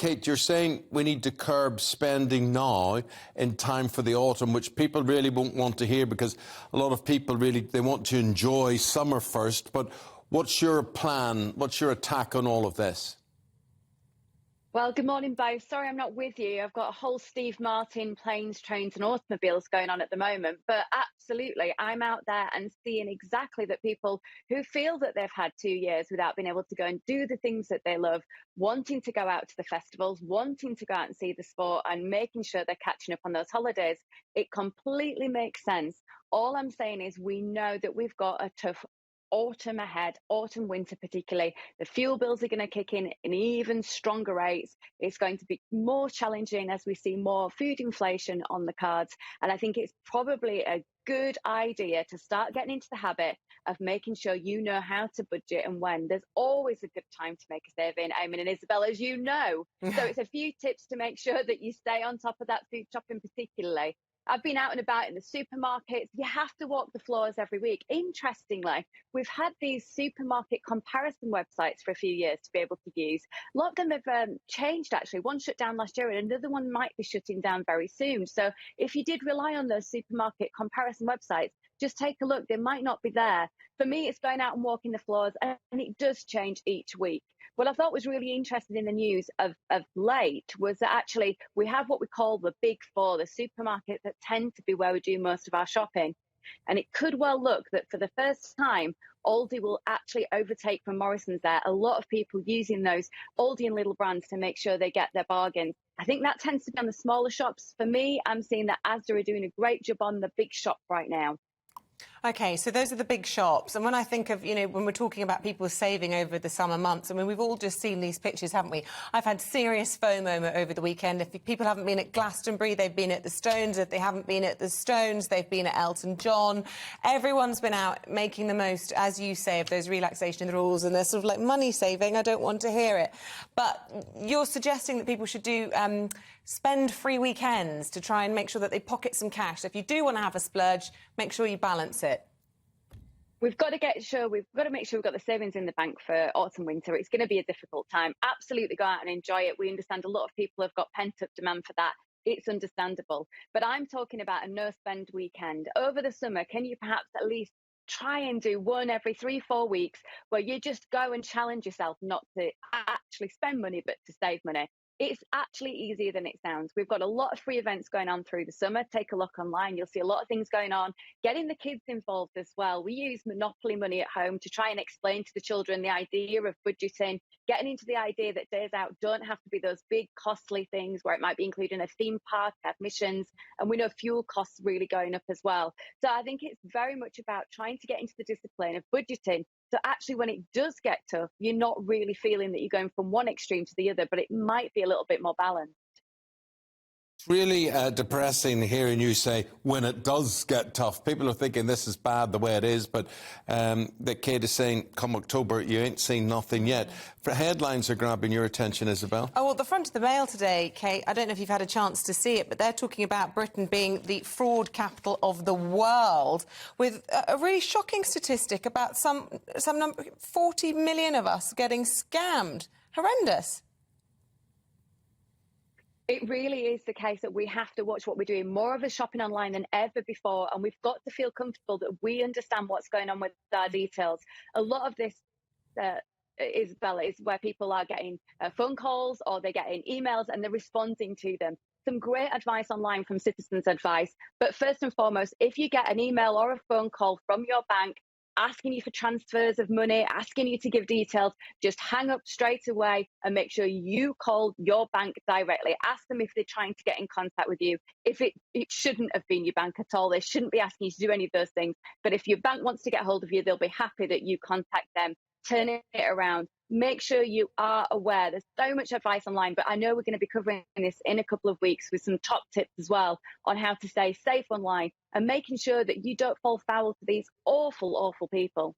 Kate, you're saying we need to curb spending now in time for the autumn, which people really won't want to hear because a lot of people really, they want to enjoy summer first. But what's your plan? What's your attack on all of this? Well, good morning, both. Sorry I'm not with you. I've got a whole Steve Martin planes, trains and automobiles going on at the moment. But absolutely, I'm out there and seeing exactly that people who feel that they've had 2 years without being able to go and do the things that they love, wanting to go out to the festivals, wanting to go out and see the sport and making sure they're catching up on those holidays. It completely makes sense. All I'm saying is we know that we've got a tough autumn ahead, autumn, winter particularly. The fuel bills are going to kick in even stronger rates. It's going to be more challenging as we see more food inflation on the cards. And I think it's probably a good idea to start getting into the habit of making sure you know how to budget and when. There's always a good time to make a saving, Eamon and Isabel, as you know. So it's a few tips to make sure that you stay on top of that food shopping particularly. I've been out and about in the supermarkets. You have to walk the floors every week. Interestingly, we've had these supermarket comparison websites for a few years to be able to use. A lot of them have changed, actually. One shut down last year and another one might be shutting down very soon. So if you did rely on those supermarket comparison websites, just take a look. They might not be there. For me, it's going out and walking the floors, and it does change each week. What I thought was really interesting in the news of late was that actually we have what we call the big four, the supermarkets that tend to be where we do most of our shopping. And it could well look that for the first time, Aldi will actually overtake from Morrison's there. A lot of people using those Aldi and Lidl brands to make sure they get their bargains. I think that tends to be on the smaller shops. For me, I'm seeing that Asda are doing a great job on the big shop right now. OK, so those are the big shops. And when I think of, you know, when we're talking about people saving over the summer months, I mean, we've all just seen these pictures, haven't we? I've had serious FOMO over the weekend. If people haven't been at Glastonbury, they've been at the Stones. If they haven't been at the Stones, they've been at Elton John. Everyone's been out making the most, as you say, of those relaxation rules, and they're sort of like money saving. I don't want to hear it. But you're suggesting that people should do spend free weekends to try and make sure that they pocket some cash. So if you do want to have a splurge, make sure you balance it. We've got to make sure we've got the savings in the bank for autumn, winter. It's going to be a difficult time. Absolutely go out and enjoy it. We understand a lot of people have got pent-up demand for that. It's understandable. But I'm talking about a no-spend weekend. Over the summer, can you perhaps at least try and do one every 3-4 weeks where you just go and challenge yourself not to actually spend money, but to save money? It's actually easier than it sounds. We've got a lot of free events going on through the summer. Take a look online. You'll see a lot of things going on. Getting the kids involved as well. We use Monopoly money at home to try and explain to the children the idea of budgeting, getting into the idea that days out don't have to be those big costly things where it might be including a theme park, admissions, and we know fuel costs really going up as well. So I think it's very much about trying to get into the discipline of budgeting. So actually, when it does get tough, you're not really feeling that you're going from one extreme to the other, but it might be a little bit more balanced. It's really depressing hearing you say when it does get tough. People are thinking this is bad the way it is, but that Kate is saying come October, you ain't seen nothing yet. For headlines are grabbing your attention, Isabel. Oh, well, the front of the Mail today, Kate, I don't know if you've had a chance to see it, but they're talking about Britain being the fraud capital of the world, with a really shocking statistic about some number, 40 million of us getting scammed. Horrendous. It really is the case that we have to watch what we're doing. More of us shopping online than ever before, and we've got to feel comfortable that we understand what's going on with our details. A lot of this, Isabella, is where people are getting phone calls or they're getting emails and they're responding to them. Some great advice online from Citizens Advice. But first and foremost, if you get an email or a phone call from your bank asking you for transfers of money, asking you to give details, just hang up straight away and make sure you call your bank directly. Ask them if they're trying to get in contact with you. If it shouldn't have been your bank at all. They shouldn't be asking you to do any of those things. But if your bank wants to get hold of you, they'll be happy that you contact them. Turn it around. Make sure you are aware. There's so much advice online, but I know we're going to be covering this in a couple of weeks with some top tips as well on how to stay safe online and making sure that you don't fall foul to these awful, awful people.